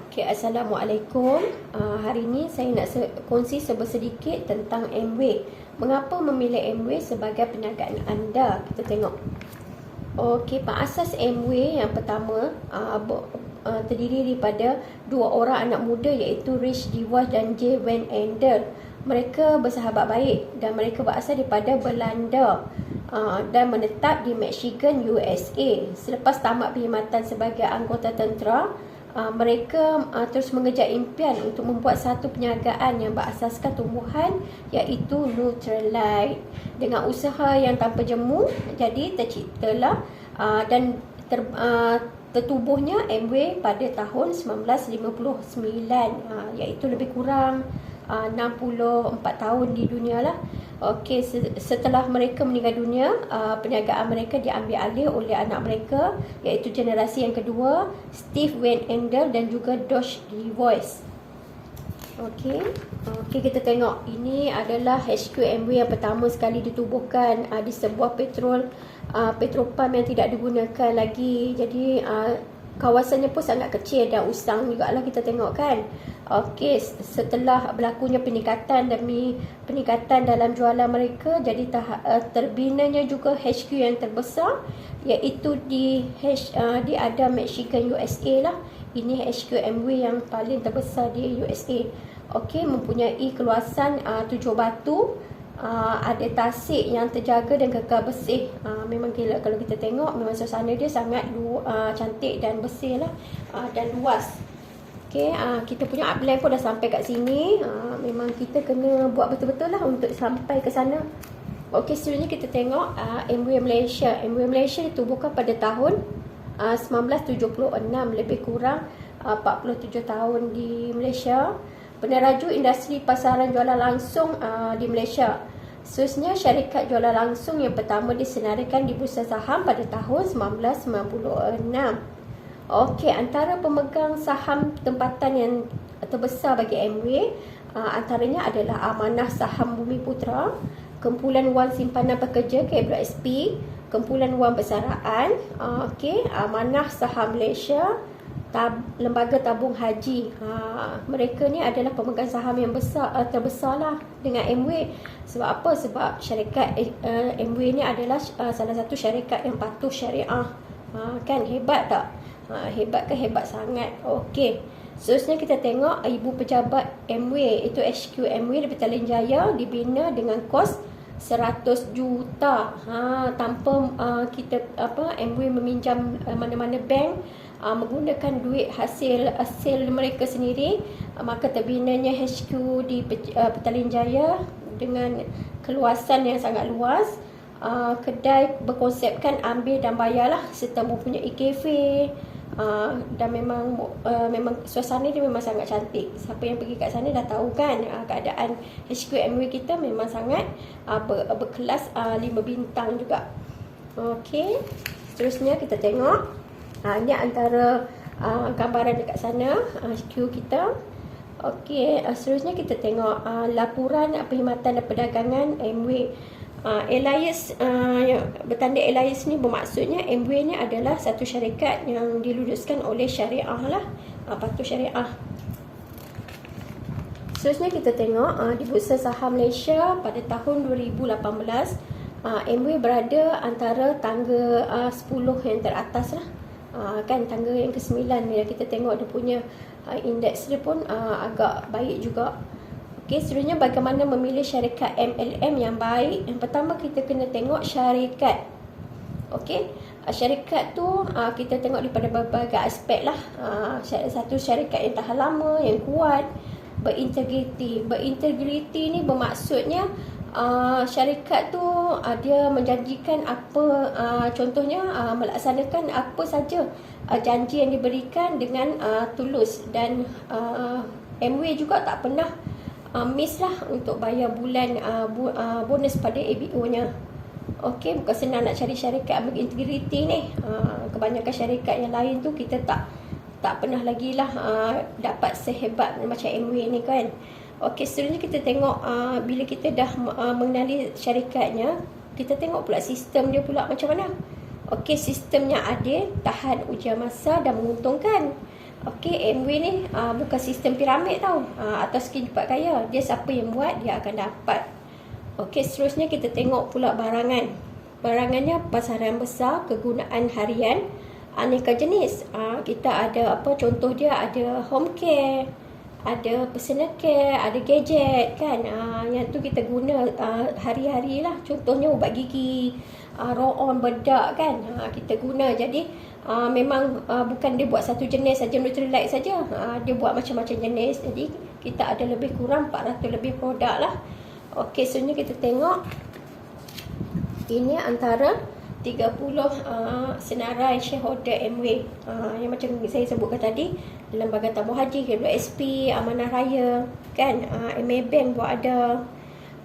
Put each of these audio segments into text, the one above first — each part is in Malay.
Okay, Assalamualaikum. Hari ini saya nak kongsi sedikit tentang Amway. Mengapa memilih Amway sebagai perniagaan anda? Kita tengok. Okey, pengasas Amway yang pertama terdiri daripada dua orang anak muda iaitu Rich DeVos dan Jay Van Andel. Mereka bersahabat baik dan mereka berasal daripada Belanda dan menetap di Michigan, USA. Selepas tamat perkhidmatan sebagai anggota tentera, mereka terus mengejar impian untuk membuat satu perniagaan yang berasaskan tumbuhan iaitu Nutrilite. Dengan usaha yang tanpa jemu, jadi terciptalah dan tertubuhnya Amway pada tahun 1959, iaitu lebih kurang 64 tahun di dunia lah. Okey, setelah mereka meninggal dunia, perniagaan mereka diambil alih oleh anak mereka iaitu generasi yang kedua, Steve Van Andel dan juga Josh DeVos. Okey, kita tengok ini adalah HQ Amway yang pertama sekali ditubuhkan di sebuah petrol pump yang tidak digunakan lagi. Jadi kawasannya pun sangat kecil dan usang jugalah kita tengok kan. Okey, setelah berlakunya peningkatan demi peningkatan dalam jualan mereka, jadi terbinanya juga HQ yang terbesar iaitu di Adam, Michigan, USA lah. Ini HQ Amway yang paling terbesar di USA. Okey, mempunyai keluasan 7 batu, ada tasik yang terjaga dan kekal bersih. Memang gila kalau kita tengok, memang suasana dia sangat cantik dan bersih lah, dan luas. Okey, kita punya upline pun dah sampai kat sini. Memang kita kena buat betul-betul lah untuk sampai ke sana. Okey, seterusnya kita tengok Amway Malaysia. Amway Malaysia ditubuhkan pada tahun 1976, lebih kurang 47 tahun di Malaysia. Peneraju industri pasaran jualan langsung di Malaysia. Seterusnya, syarikat jualan langsung yang pertama disenaraikan di Bursa Saham pada tahun 1996. Okey, antara pemegang saham tempatan yang terbesar bagi Amway antaranya adalah Amanah Saham Bumi Putra, Kumpulan Wang Simpanan Pekerja KWSP, Kumpulan Wang Persaraan, Amanah Saham Malaysia, Lembaga Tabung Haji. Mereka ni adalah pemegang saham yang terbesar lah dengan Amway. Sebab apa? Sebab syarikat Amway ni adalah salah satu syarikat yang patuh syariah. Kan hebat tak? Hebat ke? Hebat sangat. Okey, seterusnya kita tengok ibu pejabat Amway, itu HQ Amway di Petaling Jaya, dibina dengan kos 100 juta. Tanpa Amway meminjam mana-mana bank, menggunakan duit hasil mereka sendiri, maka terbinanya HQ di Petaling Jaya dengan keluasan yang sangat luas. Kedai berkonsepkan ambil dan bayarlah, serta mempunyai kafe. Dan memang suasana dia memang sangat cantik. Siapa yang pergi kat sana dah tahu kan, keadaan HQ Amway kita memang sangat berkelas 5 bintang juga. Okey, seterusnya kita tengok ini antara gambaran dekat sana HQ kita. Okey, seterusnya kita tengok laporan perkhidmatan dan perdagangan Amway. Elias, bertanda Elias ni bermaksudnya Amway ni adalah satu syarikat yang diluduskan oleh syariah lah, patuh syariah. Seterusnya kita tengok di Bursa Saham Malaysia pada tahun 2018, Amway berada antara tangga 10 yang teratas lah. Kan tangga yang ke-9 ni kita tengok dia punya indeks dia pun agak baik juga. Okey, seterusnya bagaimana memilih syarikat MLM yang baik? Yang pertama kita kena tengok syarikat. Okey, syarikat tu kita tengok daripada berbagai aspek lah. Satu syarikat yang tahan lama, yang kuat, berintegriti. Berintegriti ni bermaksudnya syarikat tu dia menjanjikan apa, contohnya melaksanakan apa saja janji yang diberikan dengan tulus. Dan Amway juga tak pernah miss lah untuk bayar bulan bonus pada ABO-nya. Okey, bukan senang nak cari syarikat yang berintegriti ni. Kebanyakan syarikat yang lain tu kita tak pernah lagi lah dapat sehebat macam Amway ni kan. Okey, seterusnya kita tengok bila kita dah mengenali syarikatnya, kita tengok pula sistem dia pula macam mana. Okey, sistemnya adil, tahan ujian masa dan menguntungkan. Okey, MW ni bukan sistem piramid tau, atau skim cepat kaya. Dia siapa yang buat, dia akan dapat. Okey, seterusnya kita tengok pula barangan. Barangannya pasaran besar, kegunaan harian, aneka jenis. Kita ada apa, contoh dia ada home care, ada personal care, ada gadget kan. Yang tu kita guna hari-hari lah. Contohnya ubat gigi, roll-on bedak kan. Kita guna. Jadi memang bukan dia buat satu jenis saja Nutrilite saja. Dia buat macam-macam jenis. Jadi kita ada lebih kurang 400 lebih produk lah. Okey, seterusnya kita tengok. Ini antara 30 senarai shareholder MW yang macam saya sebutkan tadi. Lembaga Tabung Haji, WSP, Amanah Raya kan, MA Bank pun ada.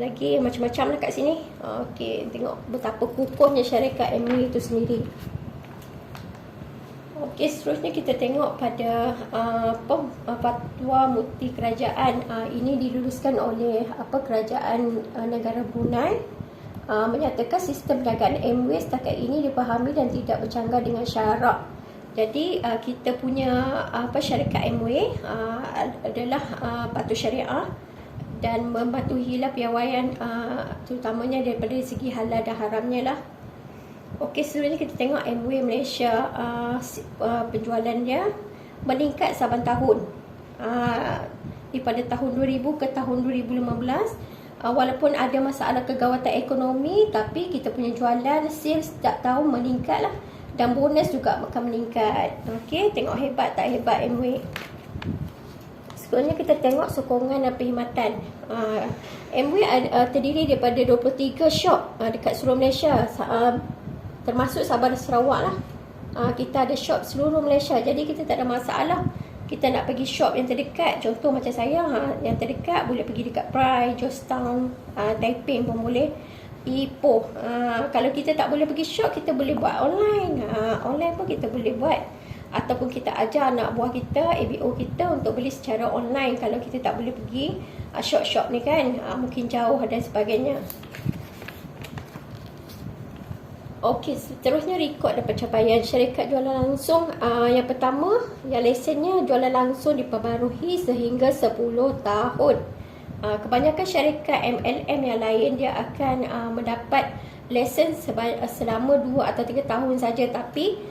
Lagi macam-macam lah kat sini. Okey, tengok betapa kukuhnya syarikat MW itu sendiri. Okey, seterusnya kita tengok pada fatwa mufti kerajaan. Ini diluluskan oleh kerajaan negara Brunei. Menyatakan sistem perniagaan MW setakat ini dipahami dan tidak bercanggah dengan syarak. Jadi kita punya syarikat MW adalah patuh syariah dan mematuhilah piawaian terutamanya daripada segi halal dan haramnya lah. Okey, seterusnya kita tengok MW Malaysia. Penjualannya meningkat saban tahun. Daripada tahun 2000 ke tahun 2015. Walaupun ada masalah kegawatan ekonomi, tapi kita punya jualan sales setiap tahun meningkat lah. Dan bonus juga akan meningkat. Okey, tengok hebat tak hebat MW. Seterusnya kita tengok sokongan dan perkhidmatan. MW terdiri daripada 23 shop dekat seluruh Malaysia, termasuk Sabah dan Sarawak lah. Kita ada shop seluruh Malaysia. Jadi kita tak ada masalah. Kita nak pergi shop yang terdekat, contoh macam saya, yang terdekat boleh pergi dekat Prai, Georgetown, Taiping pun boleh, Ipoh. Kalau kita tak boleh pergi shop, kita boleh buat online. Online pun kita boleh buat. Ataupun kita ajar anak buah kita, ABO kita untuk beli secara online kalau kita tak boleh pergi shop-shop ni kan, mungkin jauh dan sebagainya. Okey, seterusnya rekod dan pencapaian syarikat jualan langsung. Yang pertama, yang lesennya jualan langsung diperbaharui sehingga 10 tahun. Kebanyakan syarikat MLM yang lain dia akan mendapat lesen selama 2 atau 3 tahun saja, tapi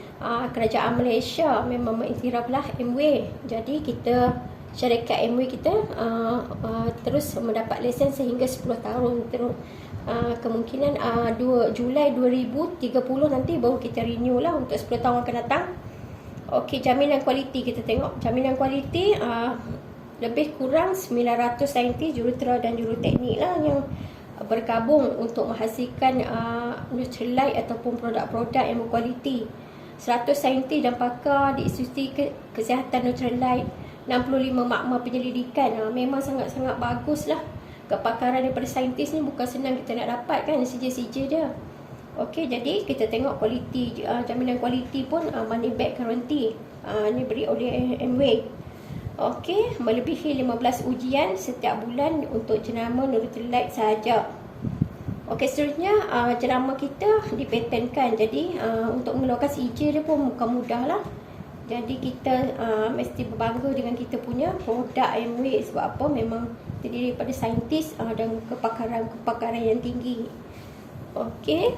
kerajaan Malaysia memang mengiktiraflah MW. Jadi kita syarikat MW kita terus mendapat lesen sehingga 10 tahun terus. Kemungkinan 2 Julai 2030 nanti baru kita renew lah untuk 10 tahun akan datang. Okey, jaminan kualiti kita tengok. Jaminan kualiti lebih kurang 900 saintis, jurutera dan juruteknik lah yang bergabung untuk menghasilkan Nutrilite ataupun produk-produk yang berkualiti. 100 saintis dan pakar di Institusi Kesihatan Nutrilite, 65 makmal penyelidikan. Memang sangat-sangat bagus lah. Kepakaran daripada saintis ni bukan senang kita nak dapat kan, sijil-sijil dia. Okey, jadi kita tengok kualiti, jaminan kualiti pun money back guarantee. Ni beri oleh MW. Okey, melebihi 15 ujian setiap bulan untuk jenama Nutrilite sahaja. Okey, seterusnya jenama kita dipatenkan. Jadi untuk mengeluarkan sijil dia pun bukan mudah lah. Jadi kita mesti berbangga dengan kita punya produk MW. Sebab apa? Memang terdiri daripada saintis dan kepakaran yang tinggi. Okey.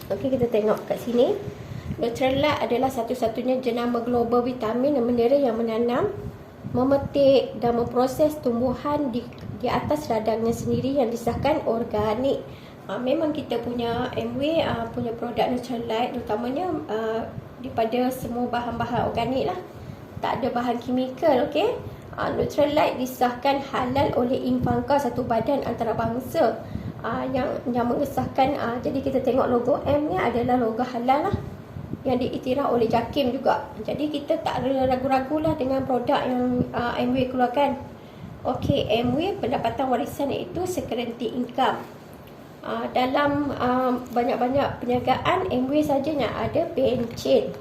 Okey, kita tengok kat sini. Nutrilite adalah satu-satunya jenama global vitamin dan mineral yang menanam, memetik dan memproses tumbuhan di atas ladangnya sendiri yang disahkan organik. Memang kita punya MW punya produk Nutrilite terutamanya daripada semua bahan-bahan organik lah. Tak ada bahan kimikal, okey. Nutrilite disahkan halal oleh Infanka, satu badan antarabangsa yang mengesahkan. Jadi kita tengok logo M ni adalah logo halal lah, yang diiktiraf oleh JAKIM juga. Jadi kita tak ada ragu-ragu lah dengan produk yang MW keluarkan. Okey, MW pendapatan warisan iaitu security income. Dalam banyak-banyak perniagaan, MW sajanya ada pencen.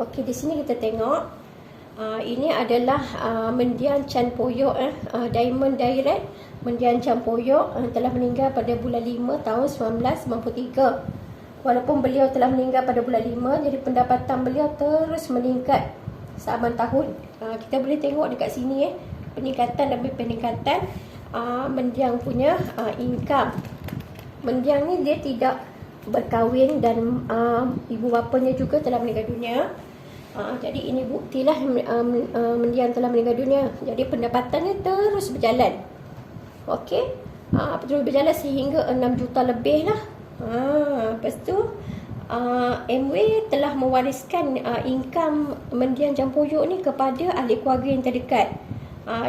Okey, di sini kita tengok ini adalah Mendiang Chan Poyok, Diamond Direct Mendiang Chan Poyok telah meninggal pada bulan 5 tahun 1993. Walaupun beliau telah meninggal pada bulan 5, jadi pendapatan beliau terus meningkat seaban tahun. Kita boleh tengok dekat sini peningkatan demi peningkatan mendiang punya income. Mendiang ni dia tidak berkahwin dan ibu bapanya juga telah meninggal dunia. Jadi ini buktilah mendiang telah meninggal dunia. Jadi pendapatannya terus berjalan. Okey. Terus berjalan sehingga 6 juta lebih lah. Lepas tu MW telah mewariskan income mendiang Jampoyok ni kepada ahli keluarga yang terdekat.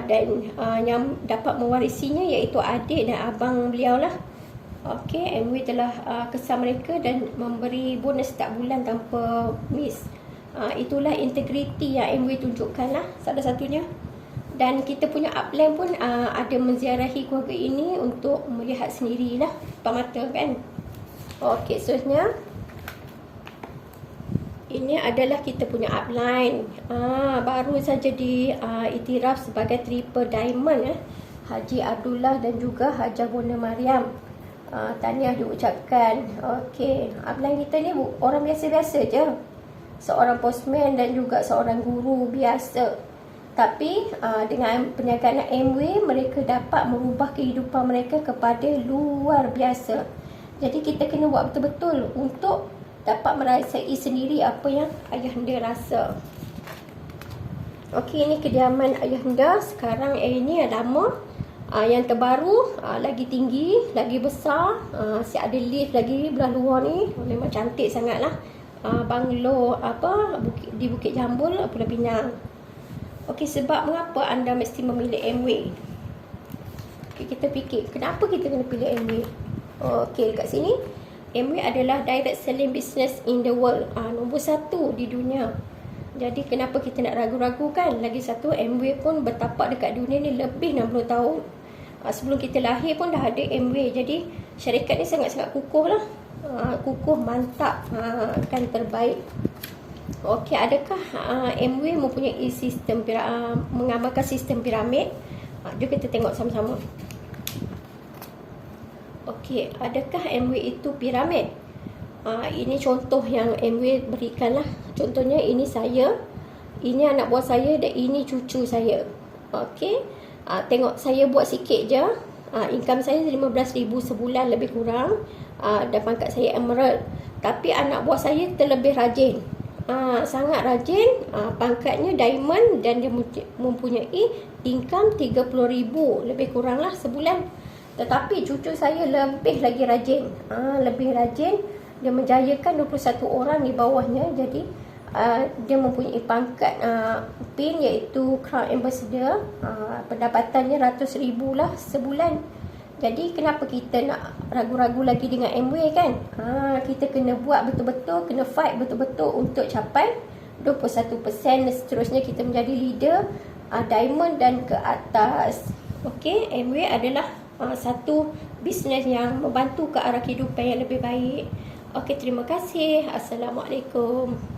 Dan yang dapat mewarisinya iaitu adik dan abang beliau lah. Okey, MW telah kesal mereka dan memberi bonus setiap bulan tanpa miss. Itulah integriti yang MW tunjukkan lah, salah satunya. Dan kita punya upline pun ada menziarahi keluarga ini untuk melihat sendirilah depan mata kan. Okey, seterusnya ini adalah kita punya upline. Baru saja diiktiraf sebagai triple diamond Haji Abdullah dan juga Hajah Bona Mariam. Tahniah diucapkan. Okey, upline kita ni orang biasa-biasa je. Seorang postman dan juga seorang guru biasa. Tapi dengan perniagaan MW, mereka dapat merubah kehidupan mereka kepada luar biasa. Jadi kita kena buat betul-betul untuk dapat merasai sendiri apa yang ayahanda rasa. Okey, ini kediaman ayahanda. Sekarang ini lama. Yang terbaru lagi tinggi, lagi besar. Si ada lift lagi belah luar ni. Memang cantik sangatlah. Banglo di Bukit Jambul, Pulau Pinang. Okey, sebab mengapa anda mesti memilih MW? Okay, kita fikir kenapa kita kena pilih MW? Okey, dekat sini MW adalah direct selling business in the world. Nombor 1 di dunia. Jadi kenapa kita nak ragu-ragu kan? Lagi satu, MW pun bertapak dekat dunia ni lebih 60 tahun. Sebelum kita lahir pun dah ada MW. Jadi syarikat ni sangat-sangat kukuh lah. Kukuh, mantap, kan terbaik. Okey, adakah MW mempunyai sistem mengamalkan sistem piramid? Jom kita tengok sama-sama. Okey, adakah MW itu piramid? Ini contoh yang MW berikan lah. Contohnya ini saya, ini anak buah saya dan ini cucu saya. Okey, tengok saya buat sikit je. Income saya 15,000 sebulan lebih kurang. Dan pangkat saya emerald. Tapi anak buah saya terlebih rajin. Sangat rajin. Pangkatnya diamond dan dia mempunyai income 30,000 lebih kurang lah sebulan. Tetapi cucu saya lebih lagi rajin. Lebih rajin. Dia menjayakan 21 orang di bawahnya. Jadi dia mempunyai pangkat PIN iaitu Crown Ambassador. Pendapatannya ratus ribu lah sebulan. Jadi kenapa kita nak ragu-ragu lagi dengan MW kan? Kita kena buat betul-betul, kena fight betul-betul untuk capai 21%. Seterusnya kita menjadi leader diamond dan ke atas. Okey, MW adalah satu bisnes yang membantu ke arah kehidupan yang lebih baik. Okey, terima kasih. Assalamualaikum.